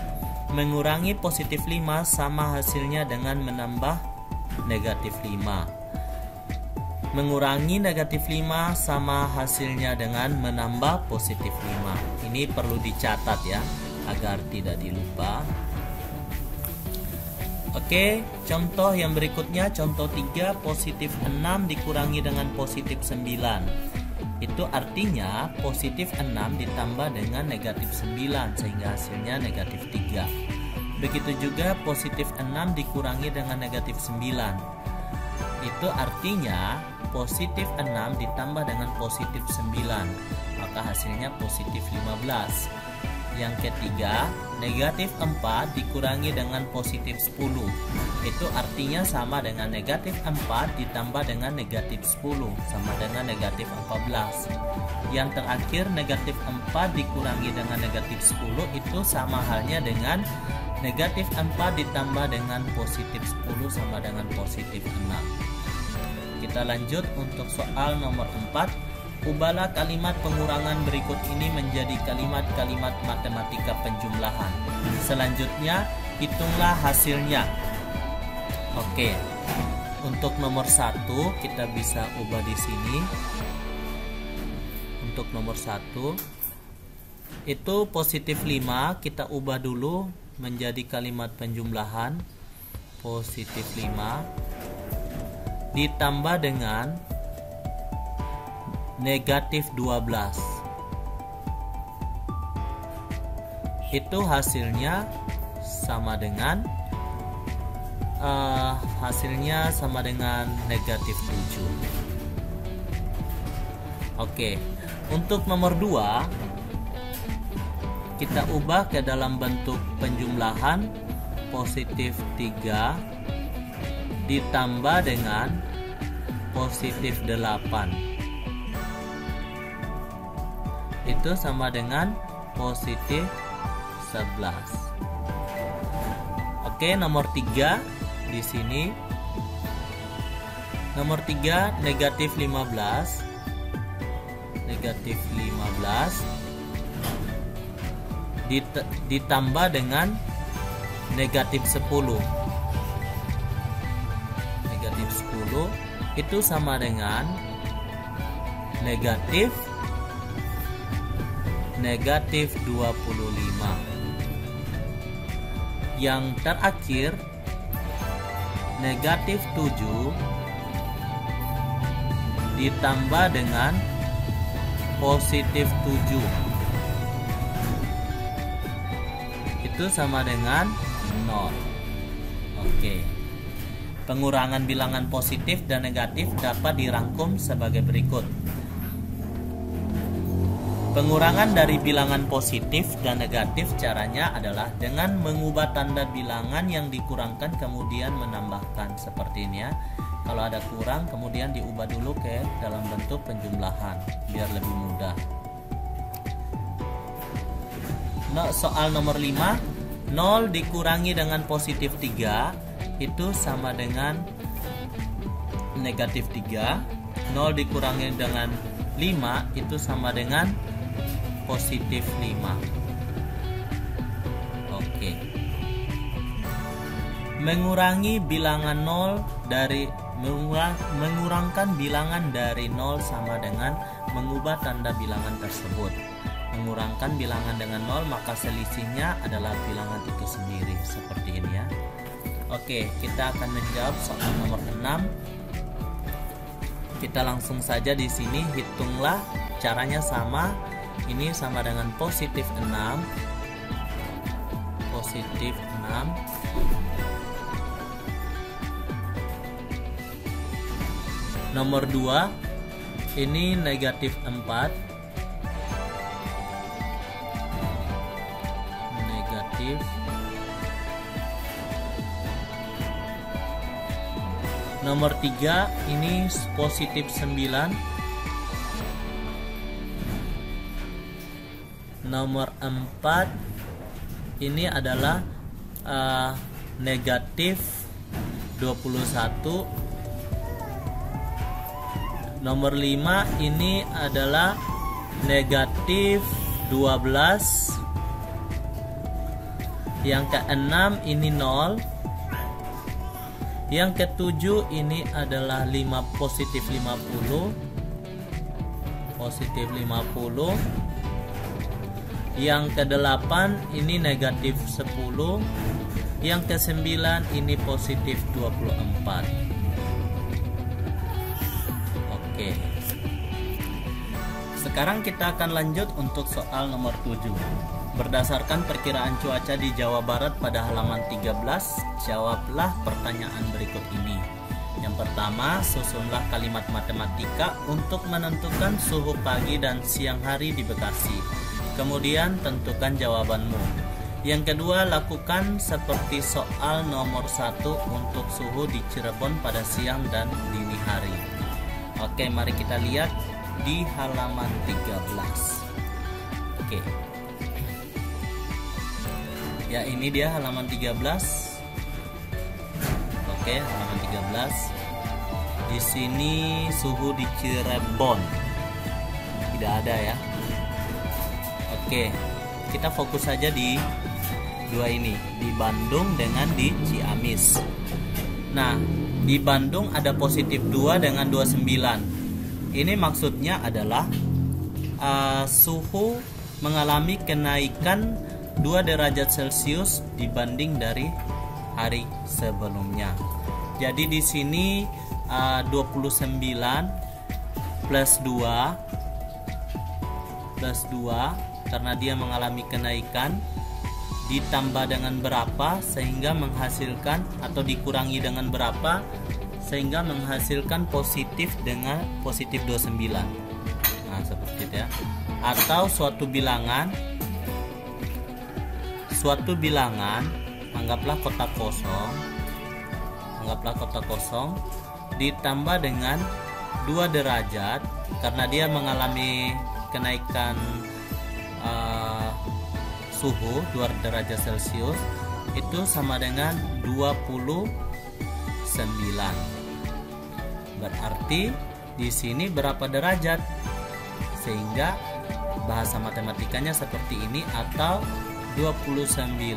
mengurangi positif 5 sama hasilnya dengan menambah negatif 5. Mengurangi negatif 5 sama hasilnya dengan menambah positif 5. Ini perlu dicatat ya, agar tidak dilupa. Oke, contoh yang berikutnya, contoh 3, positif 6 dikurangi dengan positif 9. Itu artinya positif 6 ditambah dengan negatif 9 sehingga hasilnya negatif 3. Begitu juga positif 6 dikurangi dengan negatif 9. Itu artinya positif 6 ditambah dengan positif 9, maka hasilnya positif 15. Yang ketiga, negatif 4 dikurangi dengan positif 10. Itu artinya sama dengan negatif 4 ditambah dengan negatif 10, sama dengan negatif 14. Yang terakhir, negatif 4 dikurangi dengan negatif 10 itu sama halnya dengan negatif 4 ditambah dengan positif 10 sama dengan positif 6. Kita lanjut untuk soal nomor 4. Ubahlah kalimat pengurangan berikut ini menjadi kalimat-kalimat matematika penjumlahan. Selanjutnya, hitunglah hasilnya. Oke. Untuk nomor 1 kita bisa ubah di sini. Untuk nomor 1 itu positif 5, kita ubah dulu menjadi kalimat penjumlahan. Positif 5 ditambah dengan negatif 12. Itu hasilnya sama dengan negatif 7. Oke, untuk nomor 2 kita ubah ke dalam bentuk penjumlahan. Positif 3 ditambah dengan positif 8. Itu sama dengan positif 11. Oke, nomor 3 di sini. Nomor 3 negatif 15. Negatif 15 ditambah dengan negatif 10. Negatif 10 itu sama dengan negatif 25. Yang terakhir negatif 7 ditambah dengan positif 7. Itu sama dengan 0. Oke. Pengurangan bilangan positif dan negatif dapat dirangkum sebagai berikut. Pengurangan dari bilangan positif dan negatif caranya adalah dengan mengubah tanda bilangan yang dikurangkan kemudian menambahkan seperti ini ya. Kalau ada kurang kemudian diubah dulu ke dalam bentuk penjumlahan biar lebih mudah. Nah, soal nomor 5, 0 dikurangi dengan positif 3 itu sama dengan negatif 3. 0 dikurangi dengan 5 itu sama dengan positif 5. Oke. Mengurangi bilangan 0 dari mengurangkan bilangan dari 0 sama dengan mengubah tanda bilangan tersebut. Mengurangkan bilangan dengan 0 maka selisihnya adalah bilangan itu sendiri seperti ini ya. Oke, kita akan menjawab soal nomor 6. Kita langsung saja di sini hitunglah, caranya sama. Ini sama dengan positif 6. Positif 6 nomor 2 ini negatif 4. Negatif nomor 3 ini positif 9. Nomor 4 ini adalah negatif 21. Nomor 5 ini adalah negatif 12. Yang ke-6 ini 0. Yang ke-7 ini adalah positif 50. Positif 50. Yang ke-8 ini negatif 10. Yang ke-9 ini positif 24. Oke. Sekarang kita akan lanjut untuk soal nomor 7. Berdasarkan perkiraan cuaca di Jawa Barat pada halaman 13, jawablah pertanyaan berikut ini. Yang pertama, susunlah kalimat matematika untuk menentukan suhu pagi dan siang hari di Bekasi. Kemudian tentukan jawabanmu. Yang kedua, lakukan seperti soal nomor 1 untuk suhu di Cirebon pada siang dan dini hari. Oke, mari kita lihat di halaman 13. Oke. Ya, ini dia halaman 13. Oke, halaman 13. Di sini suhu di Cirebon. tidak ada ya. Oke, kita fokus saja di dua ini, di Bandung dengan di Ciamis. Nah, di Bandung ada positif 2 dengan 29. Ini maksudnya adalah suhu mengalami kenaikan 2 derajat Celcius dibanding dari hari sebelumnya. Jadi di sini 29 plus 2 karena dia mengalami kenaikan ditambah dengan berapa sehingga menghasilkan, atau dikurangi dengan berapa sehingga menghasilkan positif dengan positif 29. Nah, seperti itu ya. Atau suatu bilangan anggaplah kotak kosong ditambah dengan 2 derajat karena dia mengalami kenaikan suhu 2 derajat Celcius, itu sama dengan 29. Berarti di sini berapa derajat? Sehingga bahasa matematikanya seperti ini, atau 29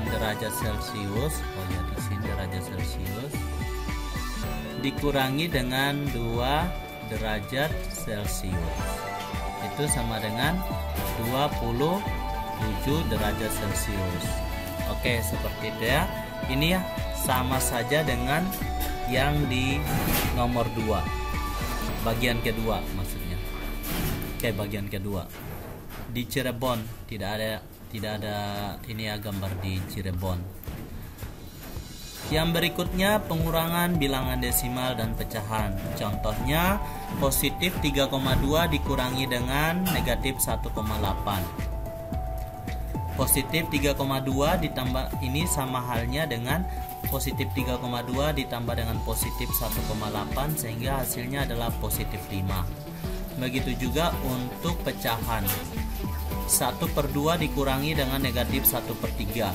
derajat Celcius. Oh ya, di sini derajat Celcius dikurangi dengan 2 derajat Celcius. Itu sama dengan 27 derajat Celcius. Oke, seperti itu ya. Ini ya sama saja dengan yang di nomor 2. Bagian kedua maksudnya. Oke, bagian kedua. Di Cirebon tidak ada ini ya, gambar di Cirebon. Yang berikutnya pengurangan bilangan desimal dan pecahan. Contohnya positif 3,2 dikurangi dengan negatif 1,8. Positif 3,2 ditambah ini sama halnya dengan positif 3,2 ditambah dengan positif 1,8 sehingga hasilnya adalah positif 5. Begitu juga untuk pecahan. 1/2 dikurangi dengan negatif 1/3.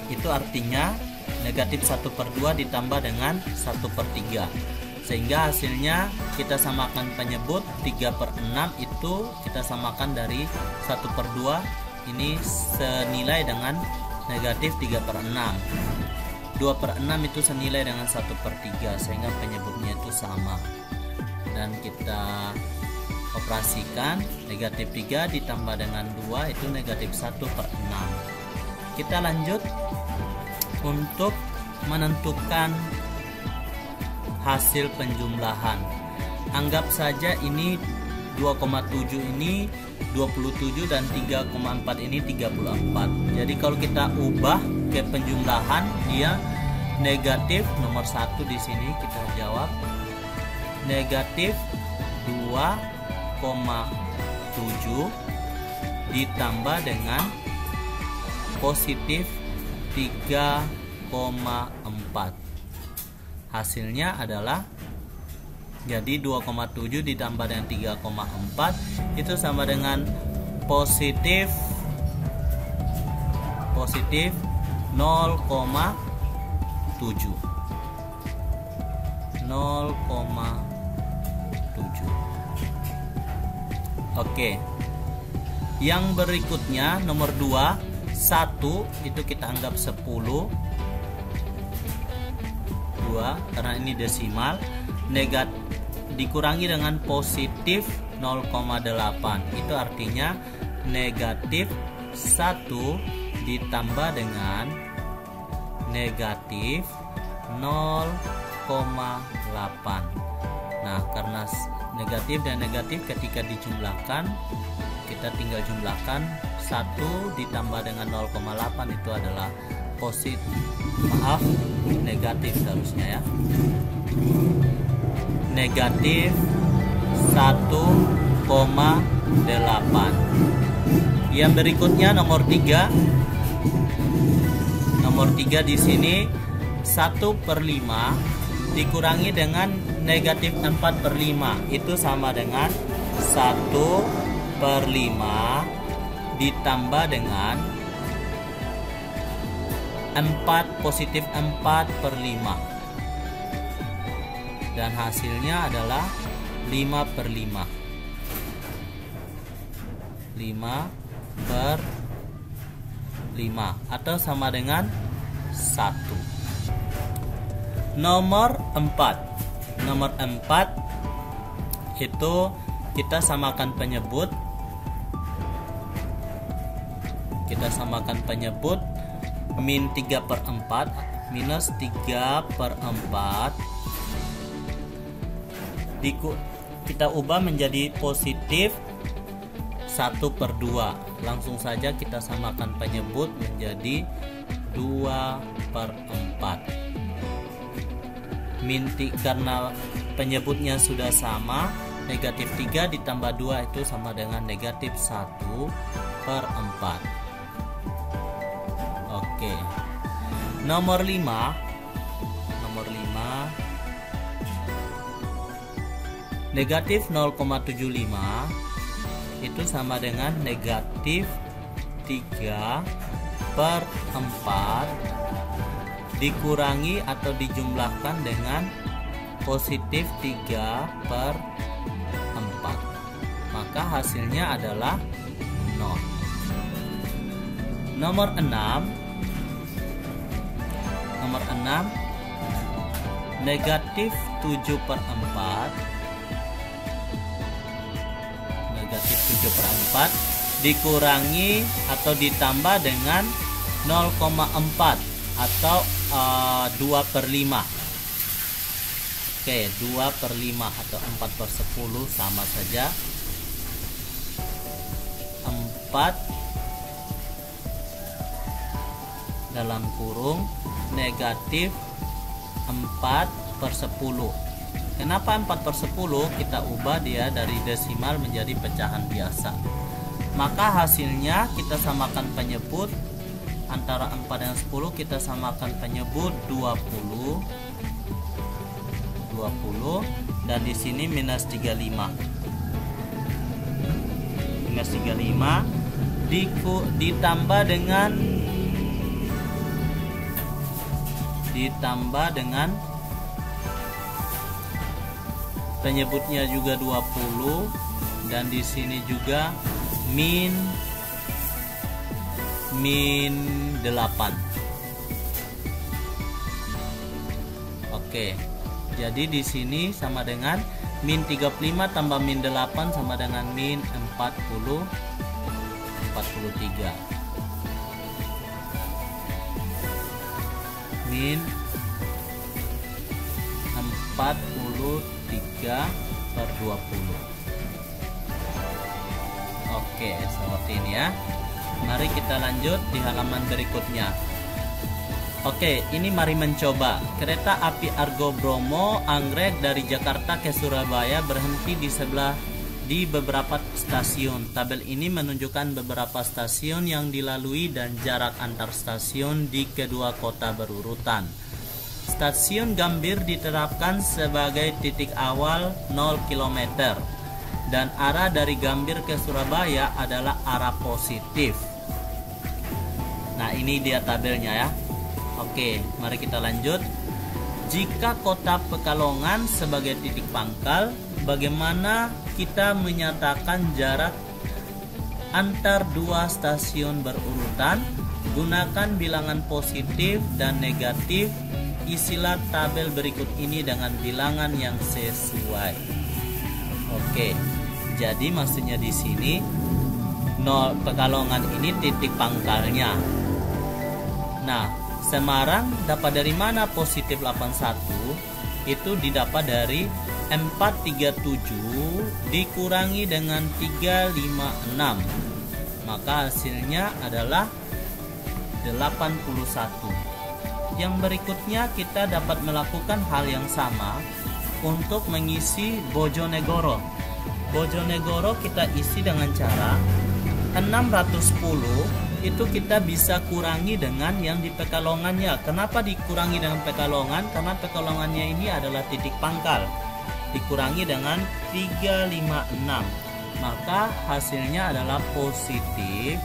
Itu artinya negatif 1/2 ditambah dengan 1/3, sehingga hasilnya kita samakan penyebut. 3/6 itu kita samakan dari 1/2, ini senilai dengan negatif 3/6. 2/6 itu senilai dengan 1/3, sehingga penyebutnya itu sama. Dan kita operasikan, negatif 3 ditambah dengan 2 itu negatif 1/6. Kita lanjut untuk menentukan hasil penjumlahan. Anggap saja ini 2,7 ini 27 dan 3,4 ini 34. Jadi kalau kita ubah ke penjumlahan, dia negatif nomor 1 di sini kita jawab negatif 2,7 ditambah dengan positif 3,4. Hasilnya adalah jadi 2,7 ditambah dengan 3,4 itu sama dengan positif 0,7. Oke. Yang berikutnya nomor 2, 1 itu kita anggap 10. 2 karena ini desimal, negatif dikurangi dengan positif 0,8. Itu artinya negatif 1 ditambah dengan negatif 0,8. Nah, karena negatif dan negatif ketika dijumlahkan, kita tinggal jumlahkan. 1 ditambah dengan 0,8 itu adalah negatif seharusnya ya. Negatif 1,8. Yang berikutnya nomor 3. Nomor 3 di sini 1/5 dikurangi dengan negatif 4/5 itu sama dengan 1/5 ditambah dengan 4 positif 4/5. dan hasilnya adalah 5/5. 5/5 atau sama dengan 1. Nomor 4 itu kita samakan penyebut. Min 3/4 minus 3/4 kita ubah menjadi positif 1/2. Langsung saja kita samakan penyebut menjadi 2/4. Karena penyebutnya sudah sama, negatif 3 ditambah 2 itu sama dengan negatif 1/4. Oke. Nomor 5 negatif 0,75 itu sama dengan negatif 3/4 dikurangi atau dijumlahkan dengan positif 3/4. Maka hasilnya adalah 0. Nomor 6 negatif 7/4 dikurangi atau ditambah dengan 0,4 atau 2/5. Oke, 2/5 atau 4/10 sama saja. 4 dalam kurung negatif 4/10. Kenapa 4/10? Kita ubah dia dari desimal menjadi pecahan biasa. Maka hasilnya kita samakan penyebut antara 4 dan 10, kita samakan penyebut 20 dan di sini minus 35. Minus 35 ditambah dengan penyebutnya juga 20 dan di sini juga min 8. Oke. Jadi di sini sama dengan min 35 tambah min 8 sama dengan min 43. Min 43/20. Oke, seperti ini ya. Mari kita lanjut di halaman berikutnya. Oke, ini mari mencoba. Kereta api Argo Bromo Anggrek dari Jakarta ke Surabaya berhenti di beberapa stasiun. Tabel ini menunjukkan beberapa stasiun yang dilalui dan jarak antar stasiun di kedua kota berurutan. Stasiun Gambir diterapkan sebagai titik awal 0 km dan arah dari Gambir ke Surabaya adalah arah positif. Nah, ini dia tabelnya ya. Oke, mari kita lanjut. Jika kota Pekalongan sebagai titik pangkal, bagaimana kita menyatakan jarak antar dua stasiun berurutan? Gunakan bilangan positif dan negatif. Isilah tabel berikut ini dengan bilangan yang sesuai. Oke, jadi maksudnya di sini Pekalongan ini titik pangkalnya. Nah, Semarang dapat dari mana positif 81? Itu didapat dari 437 dikurangi dengan 356. Maka hasilnya adalah 81. Yang berikutnya kita dapat melakukan hal yang sama untuk mengisi Bojonegoro. Bojonegoro kita isi dengan cara 610 itu kita bisa kurangi dengan yang di Pekalongannya. Kenapa dikurangi dengan Pekalongan? Karena Pekalongannya ini adalah titik pangkal. Dikurangi dengan 356. Maka hasilnya adalah positif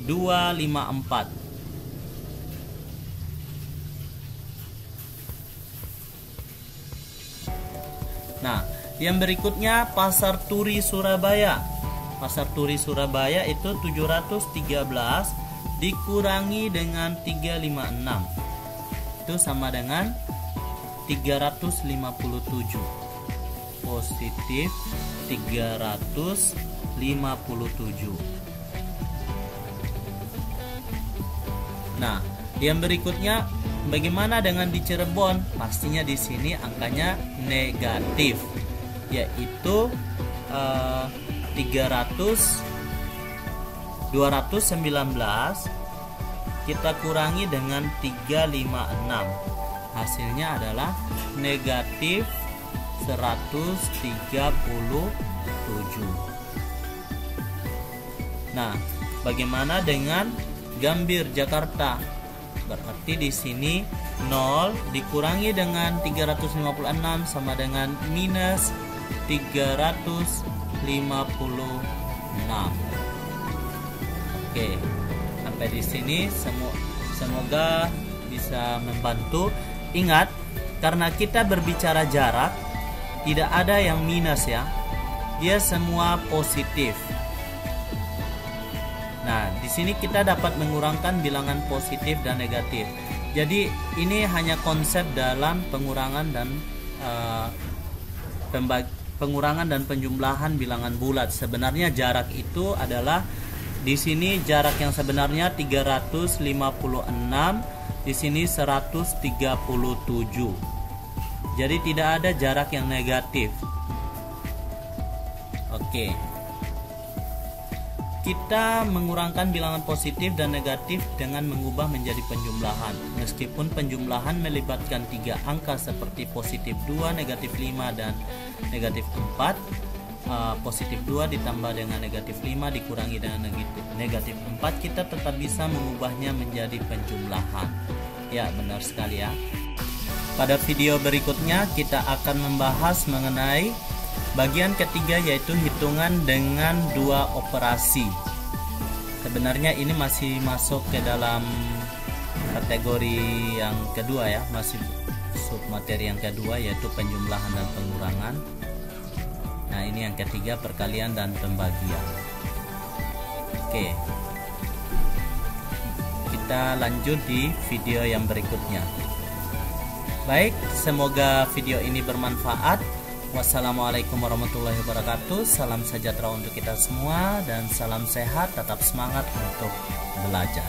254. Nah, yang berikutnya Pasar Turi Surabaya. Pasar Turi Surabaya itu 713 dikurangi dengan 356. Itu sama dengan 357. Positif 357. Nah, yang berikutnya bagaimana dengan di Cirebon? Pastinya di sini angkanya negatif, yaitu 219 kita kurangi dengan 356. Hasilnya adalah negatif 137. Nah, bagaimana dengan Gambir Jakarta? Berarti di sini 0 dikurangi dengan 356 sama dengan minus 356. Oke, sampai di sini semoga bisa membantu. Ingat, karena kita berbicara jarak, tidak ada yang minus ya. Dia semua positif. Nah, di sini kita dapat mengurangkan bilangan positif dan negatif. Jadi ini hanya konsep dalam pengurangan dan penjumlahan bilangan bulat. Sebenarnya jarak itu adalah di sini jarak yang sebenarnya 356, di sini 137. Jadi tidak ada jarak yang negatif. Oke. Kita mengurangkan bilangan positif dan negatif dengan mengubah menjadi penjumlahan. Meskipun penjumlahan melibatkan 3 angka seperti positif 2, negatif 5, dan negatif 4, positif 2 ditambah dengan negatif 5 dikurangi dengan negatif 4, kita tetap bisa mengubahnya menjadi penjumlahan. Ya, benar sekali ya. Pada video berikutnya kita akan membahas mengenai bagian ketiga, yaitu hitungan dengan 2 operasi. Sebenarnya ini masih masuk ke dalam kategori yang kedua ya, masih submateri yang kedua, yaitu penjumlahan dan pengurangan. Nah, ini yang ketiga, perkalian dan pembagian. Oke, kita lanjut di video yang berikutnya. Baik, semoga video ini bermanfaat. Wassalamualaikum warahmatullahi wabarakatuh. Salam sejahtera untuk kita semua dan salam sehat, tetap semangat untuk belajar.